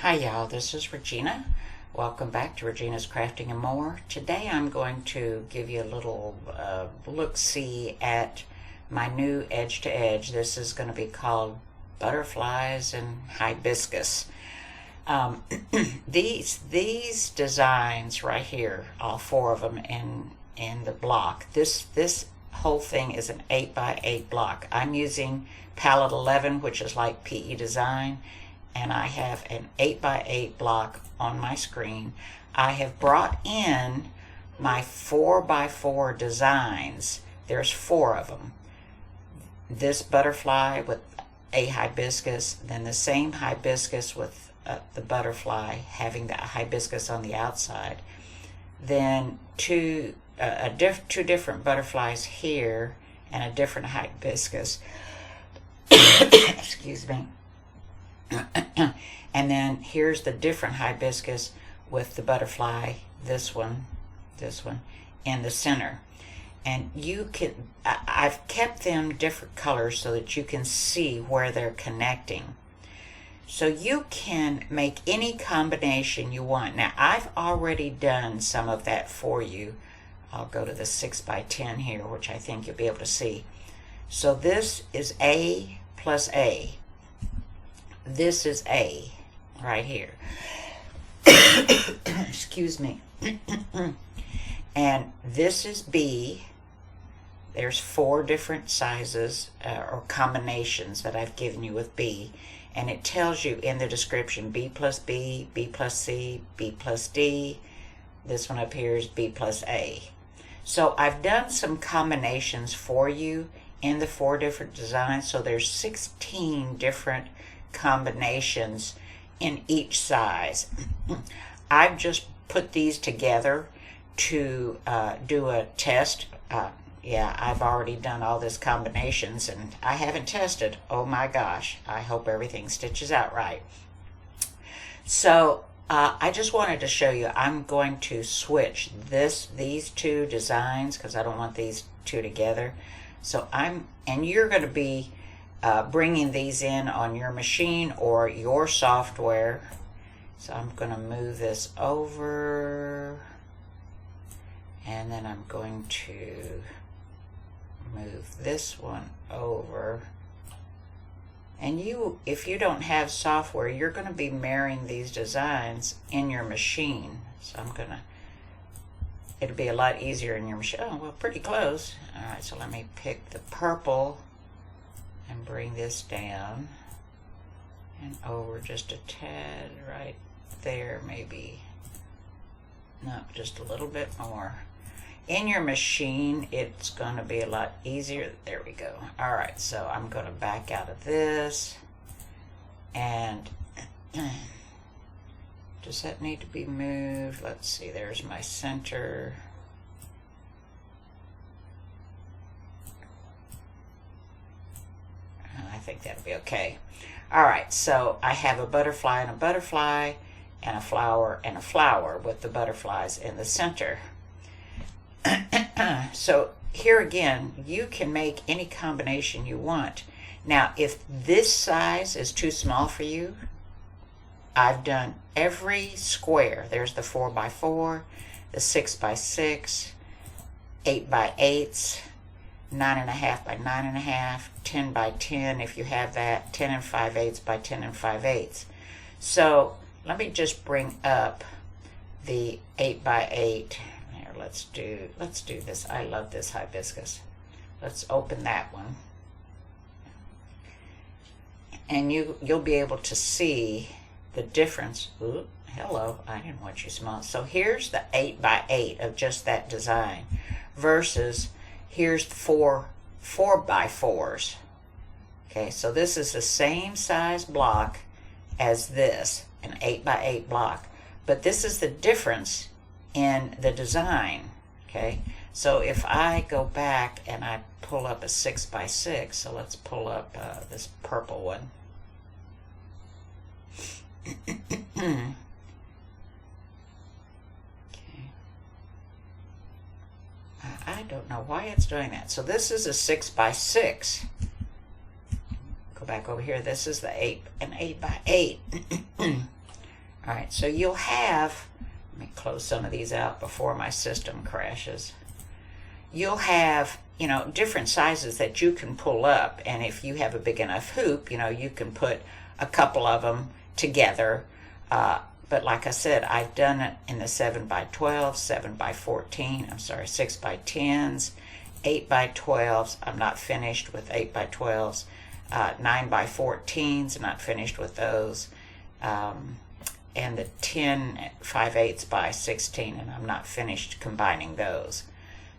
Hi y'all, this is Regina. Welcome back to Regina's Crafting and More. Today I'm going to give you a little look-see at my new edge to edge. This is going to be called Butterflies and Hibiscus. These designs right here, all four of them in the block. This whole thing is an 8x8 block. I'm using palette 11, which is like PE design, and I have an 8x8 block on my screen. I have brought in my 4x4 designs. There's four of them. This butterfly with a hibiscus, then the same hibiscus with the butterfly having the hibiscus on the outside, then two different butterflies here and a different hibiscus. Excuse me. And then here's the different hibiscus with the butterfly, this one, in the center. And you can, I've kept them different colors so that you can see where they're connecting. So you can make any combination you want. Now, I've already done some of that for you. I'll go to the 6x10 here, which I think you'll be able to see. So this is A plus A. This is A right here. Excuse me. And this is B. There's four different sizes or combinations that I've given you with B. And it tells you in the description B plus B, B plus C, B plus D. This one up here is B plus A. So I've done some combinations for you in the four different designs. So there's 16 different combinations in each size. I've just put these together to do a test. Yeah, I've already done all these combinations and I haven't tested. Oh my gosh, I hope everything stitches out right. So I just wanted to show you, I'm going to switch these two designs because I don't want these two together. So and you're going to be bringing these in on your machine or your software. So I'm going to move this over, and then I'm going to move this one over. And if you don't have software, you're going to be marrying these designs in your machine. So it'll be a lot easier in your machine. Oh, well, pretty close. All right, so let me pick the purple and bring this down and over just a tad right there, maybe. No, just a little bit more. In your machine, it's going to be a lot easier. There we go. All right, so I'm going to back out of this. And does that need to be moved? Let's see, there's my center. I think that'll be okay. All right, so I have a butterfly and a butterfly and a flower with the butterflies in the center. So here again, you can make any combination you want. Now, if this size is too small for you, I've done every square. There's the 4x4, the 6x6, 8x8s, 9.5 by 9.5, 10 by 10 if you have that, 10 and 5/8 by 10 and 5/8. So let me just bring up the 8x8. Here, let's do this. I love this hibiscus. Let's open that one. And you'll be able to see the difference. Ooh, hello, I didn't want you small. So here's the 8x8 of just that design versus here's 4x4s. Okay, so this is the same size block as this, an 8x8 block, but this is the difference in the design. Okay, so if I go back and I pull up a 6x6, so let's pull up this purple one. Okay. I don't know why it's doing that. So this is a 6x6. Go back over here. This is the an 8x8. All right, so you'll have, let me close some of these out before my system crashes. You'll have, you know, different sizes that you can pull up, and if you have a big enough hoop, you know, you can put a couple of them together. But like I said, I've done it in the 7 by 12, 7 by 14, I'm sorry, 6 by 10s, 8 by 12s. I'm not finished with 8 by 12s. 9 by 14s, I'm not finished with those. And the 10 5/8 by 16, and I'm not finished combining those.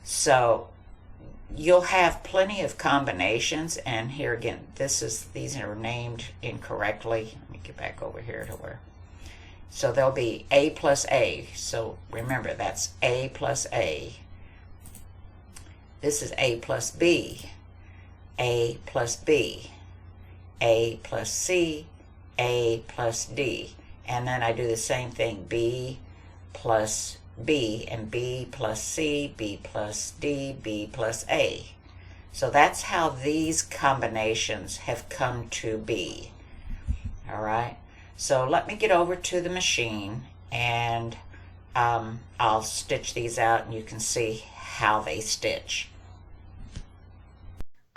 So you'll have plenty of combinations, and here again, these are named incorrectly. Let me get back over here to where. So there'll be A plus A. So remember, that's A plus A. This is A plus B, A plus B, A plus C, A plus D. And then I do the same thing, B plus B, and B plus C, B plus D, B plus A. So that's how these combinations have come to be. All right. So let me get over to the machine, and I'll stitch these out, and you can see how they stitch.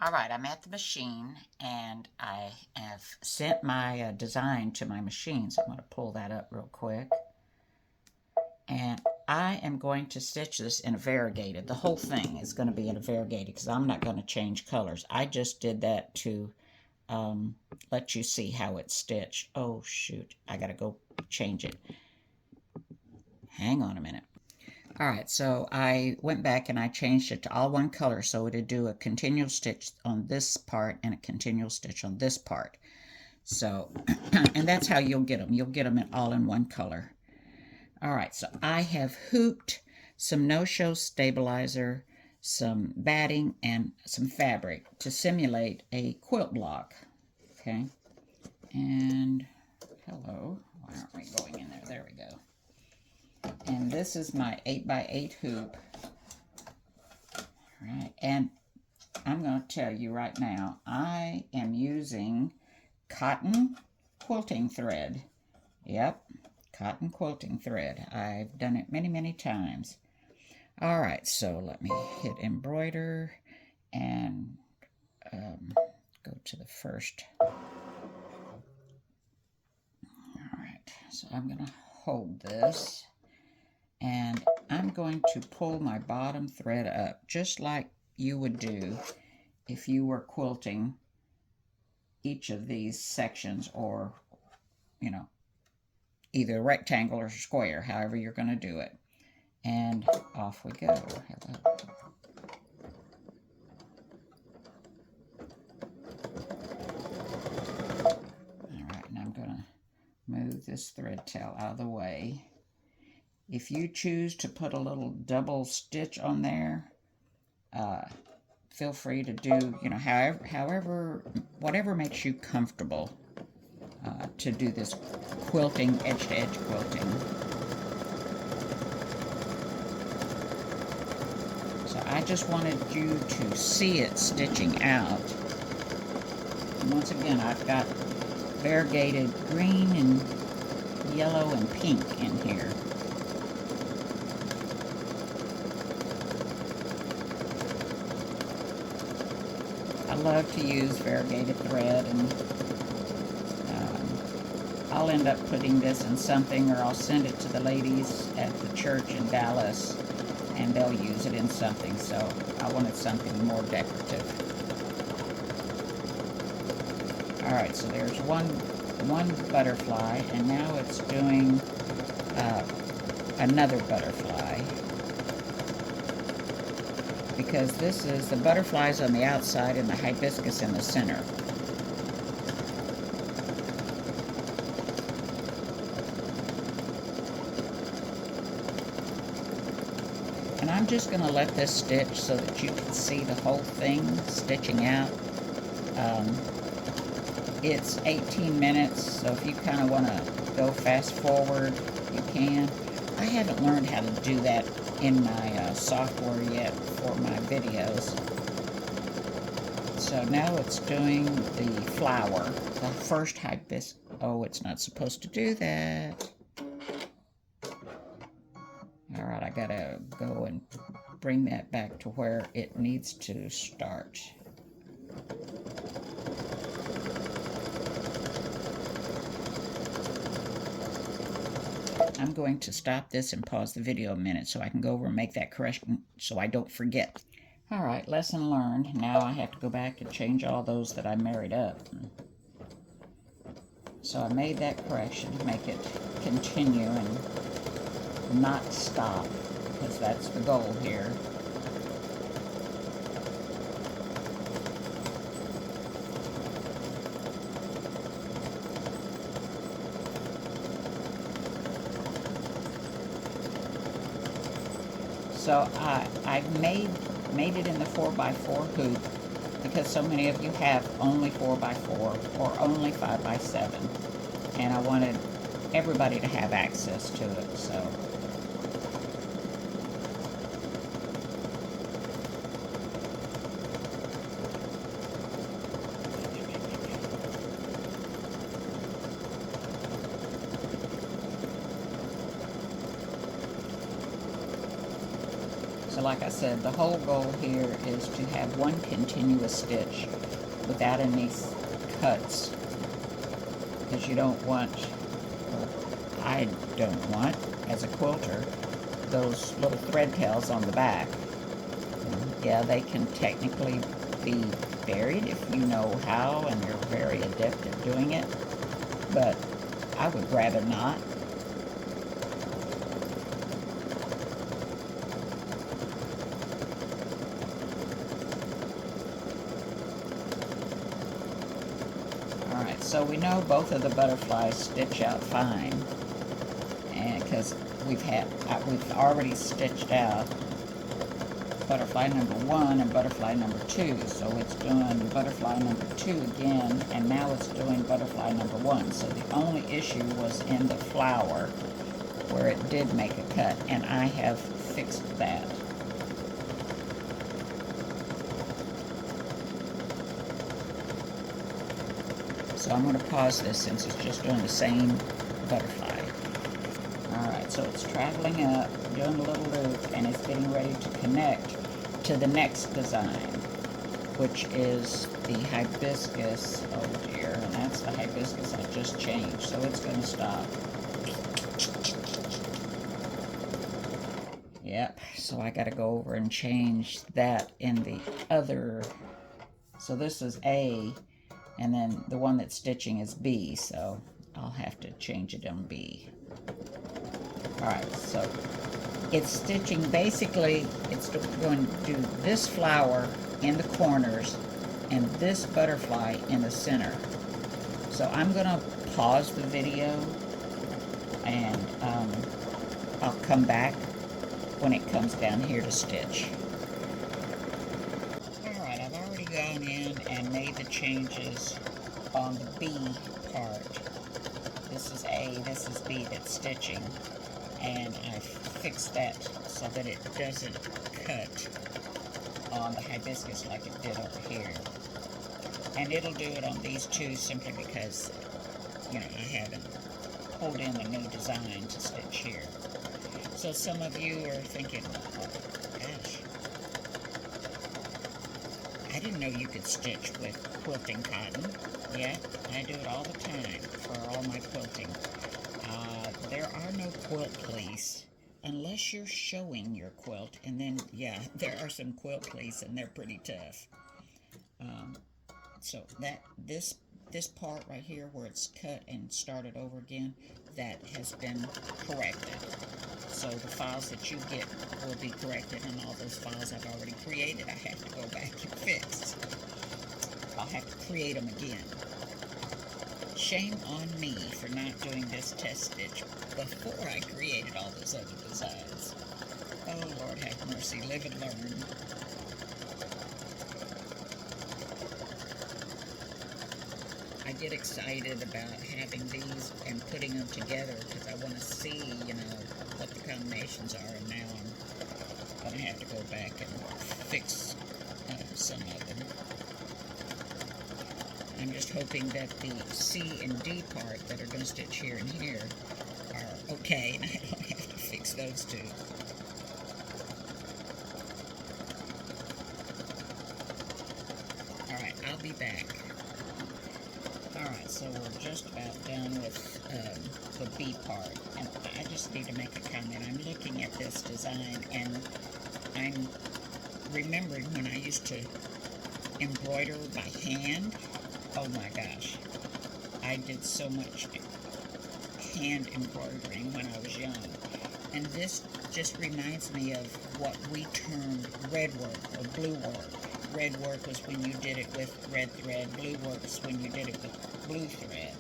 All right, I'm at the machine, and I have sent my design to my machine, so I'm going to pull that up real quick. And I am going to stitch this in a variegated. The whole thing is going to be in a variegated because I'm not going to change colors. I just did that to let you see how it's stitched. Oh, shoot. I got to go change it. Hang on a minute. All right, so I went back and I changed it to all one color, so it'd do a continual stitch on this part and a continual stitch on this part. So, and that's how you'll get them. You'll get them all in one color. All right, so I have hooped some no-show stabilizer, some batting, and some fabric to simulate a quilt block. Okay, and hello, why aren't we going in there? There we go. And this is my 8 by 8 hoop. All right, and I'm going to tell you right now, I am using cotton quilting thread. Yep, cotton quilting thread. I've done it many, many times. All right, so let me hit embroider and go to the first. All right, so I'm going to hold this, and I'm going to pull my bottom thread up, just like you would do if you were quilting each of these sections, or, you know, either rectangle or square, however you're going to do it. And off we go. Hello. All right, and I'm going to move this thread tail out of the way. If you choose to put a little double stitch on there, feel free to do, you know, however, whatever makes you comfortable to do this quilting, edge-to-edge quilting. So I just wanted you to see it stitching out. And once again, I've got variegated green and yellow and pink in here. I love to use variegated thread, and I'll end up putting this in something, or I'll send it to the ladies at the church in Dallas, and they'll use it in something, so I wanted something more decorative. All right, so there's one butterfly, and now it's doing another butterfly, because this is the butterflies on the outside and the hibiscus in the center. And I'm just going to let this stitch so that you can see the whole thing stitching out. It's 18 minutes, so if you kind of want to go fast forward, you can. I haven't learned how to do that in my software yet for my videos. So now it's doing the flower, the first hibiscus. Oh, it's not supposed to do that. Alright, I gotta go and bring that back to where it needs to start. I'm going to stop this and pause the video a minute so I can go over and make that correction so I don't forget. Alright, lesson learned. Now I have to go back and change all those that I married up. So I made that correction to make it continue and not stop, because that's the goal here. So I made it in the 4x4 hoop because so many of you have only 4x4 or only 5x7, and I wanted everybody to have access to it. So like I said, the whole goal here is to have one continuous stitch without any cuts, because you don't want, or I don't want, as a quilter, those little thread tails on the back. Yeah, they can technically be buried if you know how and you're very adept at doing it, but I would rather not. Alright, so we know both of the butterflies stitch out fine, and because we've already stitched out butterfly number 1 and butterfly number 2, so it's doing butterfly number 2 again, and now it's doing butterfly number 1. So the only issue was in the flower where it did make a cut, and I have fixed that. So I'm going to pause this since it's just doing the same butterfly. Alright, so it's traveling up, doing a little loop, and it's getting ready to connect to the next design, which is the hibiscus. Oh dear, and that's the hibiscus I just changed, so it's going to stop. Yep, so I got to go over and change that in the other. So this is A, and then the one that's stitching is B, so I'll have to change it on B. Alright, so it's stitching, basically it's going to do this flower in the corners and this butterfly in the center. So I'm going to pause the video and I'll come back when it comes down here to stitch. Alright, I've already gone in and made the changes on the B part. This is A, this is B that's stitching, and I've fixed that so that it doesn't cut on the hibiscus like it did over here. And it'll do it on these two simply because, you know, I haven't pulled in the new design to stitch here. So some of you are thinking, oh gosh, I didn't know you could stitch with quilting cotton. Yeah, I do it all the time for all my quilting. There are no quilt pleats unless you're showing your quilt, and then, yeah, there are some quilt pleats, and they're pretty tough. So this part right here where it's cut and started over again, that has been corrected. So the files that you get will be corrected, and all those files I've already created, I have to go back and fix. I'll have to create them again. Shame on me for not doing this test stitch before I created all those other designs. Oh, Lord have mercy, live and learn. I get excited about having these and putting them together because I want to see, you know, what the combinations are, and now I'm going to have to go back and fix some of them. I'm just hoping that the C and D part that are going to stitch here and here are okay, and I don't have to fix those two. back. Alright, so we're just about done with the B part, and I just need to make a comment. I'm looking at this design, and I'm remembering when I used to embroider by hand. Oh my gosh, I did so much hand embroidering when I was young, and this just reminds me of what we termed red work or blue work. Red work was when you did it with red thread, blue work is when you did it with blue thread.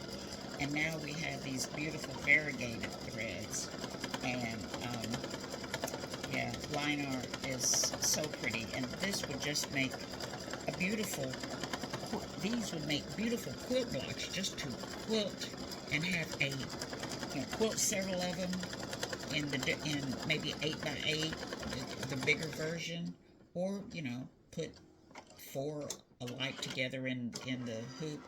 And now we have these beautiful variegated threads. And yeah, line art is so pretty. And this would just make a beautiful, these would make beautiful quilt blocks just to quilt and have a, quilt several of them in maybe 8x8, the bigger version, or put 4 alike together in the hoop,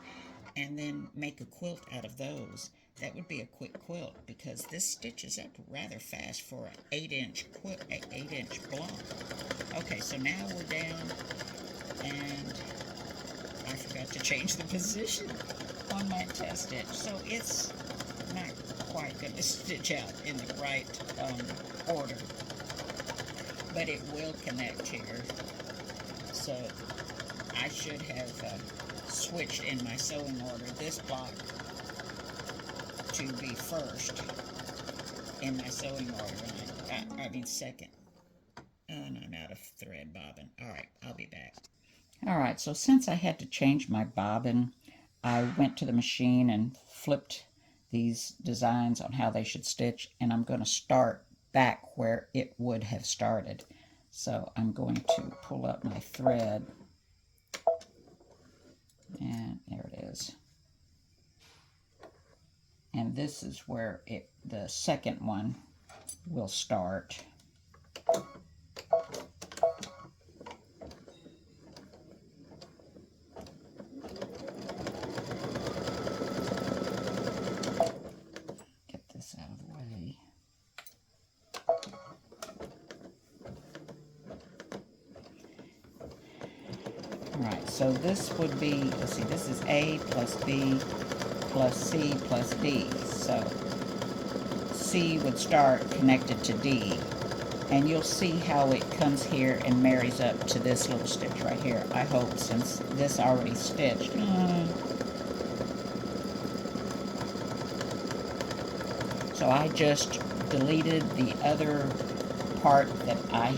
and then make a quilt out of those. That would be a quick quilt because this stitches up rather fast for an 8-inch quilt, 8-inch block. Okay, so now we're down, and I forgot to change the position on my test stitch, so it's not quite going to stitch out in the right order, but it will connect here. So I should have switched in my sewing order this block to be first in my sewing order. I mean second. And I'm out of thread bobbin. Alright, I'll be back. Alright, so since I had to change my bobbin, I went to the machine and flipped these designs on how they should stitch, and I'm going to start back where it would have started. So I'm going to pull up my thread, and there it is. And this is where the second one will start. Get this out of the way. Alright, so this would be, let's see, this is A plus B plus C plus D. So C would start connected to D. And you'll see how it comes here and marries up to this little stitch right here. I hope, since this already stitched. So I just deleted the other part that I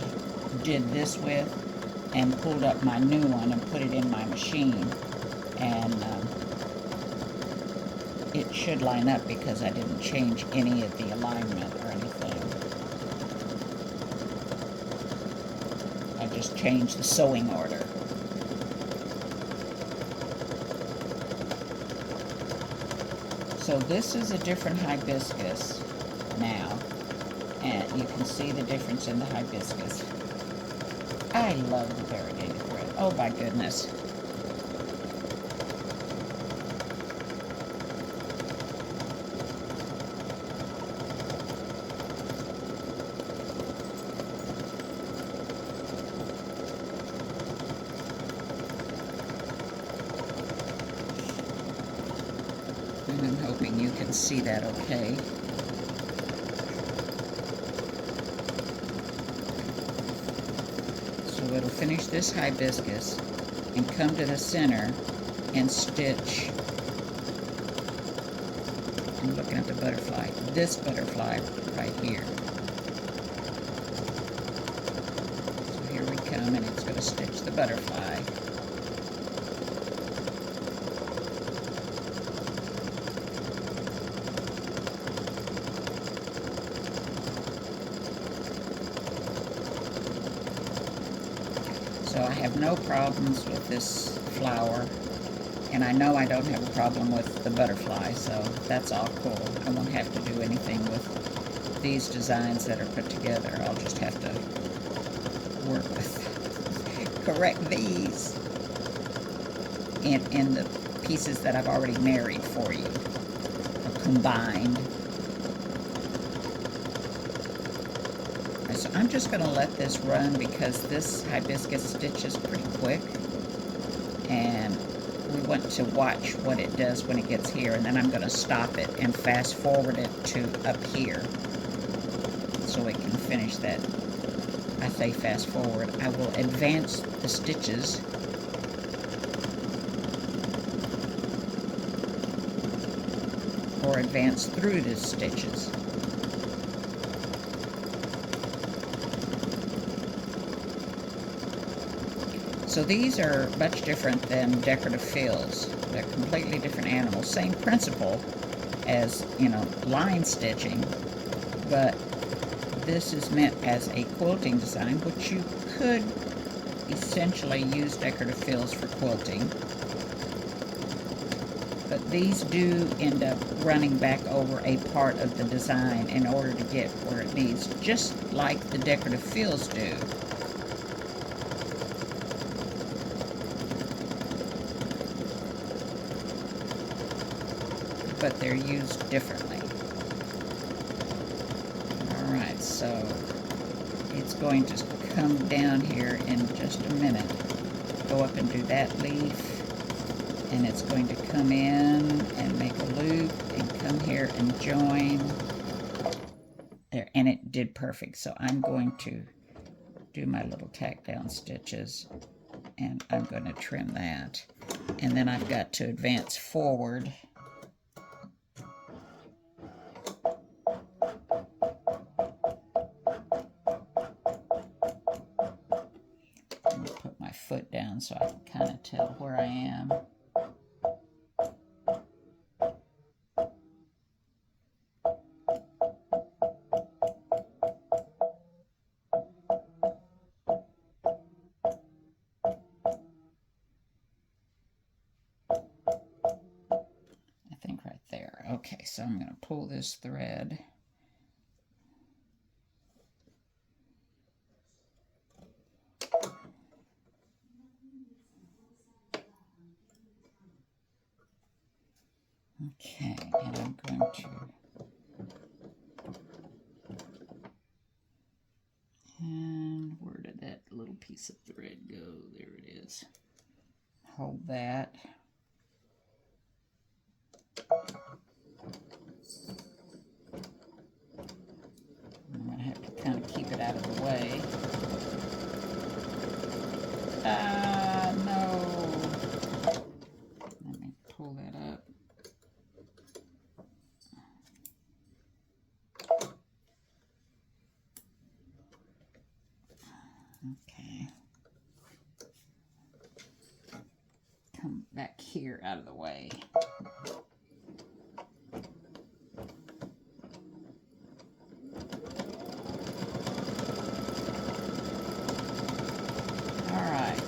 did this with and pulled up my new one and put it in my machine, and it should line up because I didn't change any of the alignment or anything. I just changed the sewing order. So this is a different hibiscus now, and you can see the difference in the hibiscus. I love the variegated thread. Oh my goodness. And I'm hoping you can see that okay. It'll finish this hibiscus and come to the center and stitch. I'm looking at the butterfly. This butterfly right here. So here we come, and it's going to stitch the butterfly. So I have no problems with this flower, and I know I don't have a problem with the butterfly, so that's all cool. I won't have to do anything with these designs that are put together. I'll just have to work with, correct these in the pieces that I've already married for you, or combined. So I'm just going to let this run because this hibiscus stitches pretty quick, and want to watch what it does when it gets here, and then I'm going to stop it and fast forward it to up here so it can finish that. I say fast forward. I will advance the stitches or advance through the stitches. So these are much different than decorative fills. They're completely different animals. Same principle as, you know, line stitching, but this is meant as a quilting design, which you could essentially use decorative fills for quilting. But these do end up running back over a part of the design in order to get where it needs, just like the decorative fills do. But they're used differently. Alright, so it's going to come down here in just a minute. Go up and do that leaf. And it's going to come in and make a loop and come here and join. There, and it did perfect. So I'm going to do my little tack down stitches. And I'm going to trim that. And then I've got to advance forward. Put my foot down so I can kind of tell where I am. I think right there. Okay, so I'm going to pull this thread. Okay, and I'm going to, and where did that little piece of thread go? There it is. Hold that. I'm going to have to kind of keep it out of the way. No. Let me pull that up. Okay. Come back here out of the way. All right.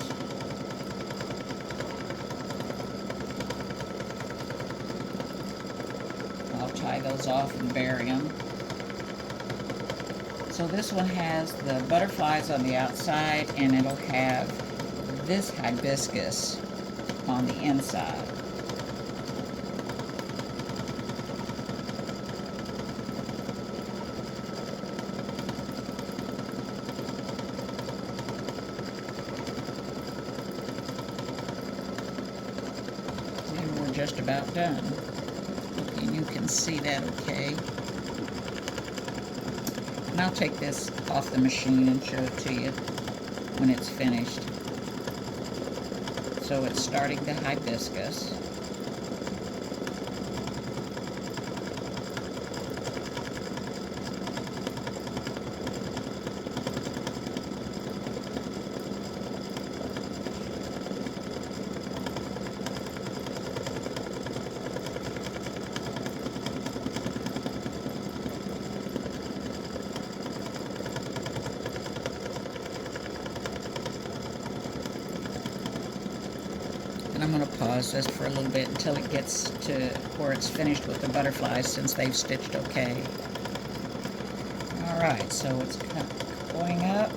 I'll tie those off and bury them. So this one has the butterflies on the outside, and it'll have this hibiscus on the inside. And we're just about done. And you can see that okay. And I'll take this off the machine and show it to you when it's finished. So it's starting the hibiscus. And I'm going to pause this for a little bit until it gets to where it's finished with the butterflies, since they've stitched okay. Alright, so it's going up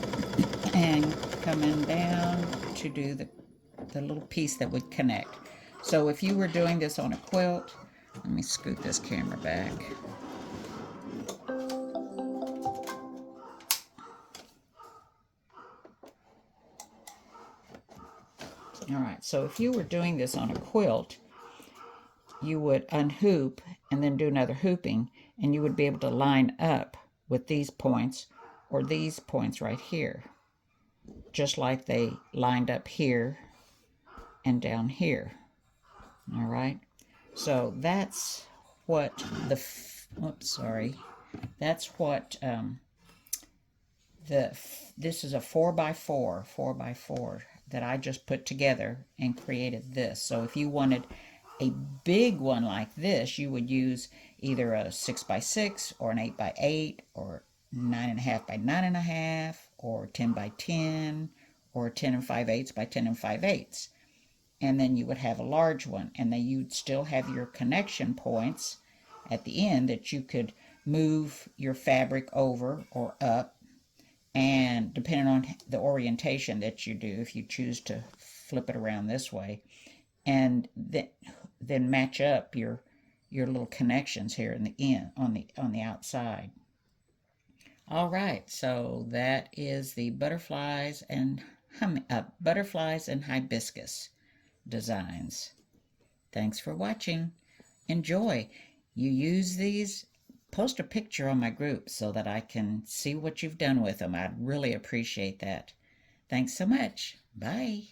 and coming down to do the little piece that would connect. So if you were doing this on a quilt, let me scoot this camera back. All right, so if you were doing this on a quilt, you would unhoop and then do another hooping, and you would be able to line up with these points or these points right here, just like they lined up here and down here. All right, so that's what the that's what this is a 4x4 that I just put together and created this. So if you wanted a big one like this, you would use either a 6x6 or an 8x8 or 9.5 by 9.5 or 10x10 or 10 5/8 by 10 5/8. And then you would have a large one, and then you'd still have your connection points at the end that you could move your fabric over or up, and depending on the orientation that you do, if you choose to flip it around this way, and then match up your little connections here in the end on the outside. All right, so that is the butterflies and hibiscus designs. Thanks for watching. Enjoy. You use these, post a picture on my group so that I can see what you've done with them. I'd really appreciate that. Thanks so much. Bye.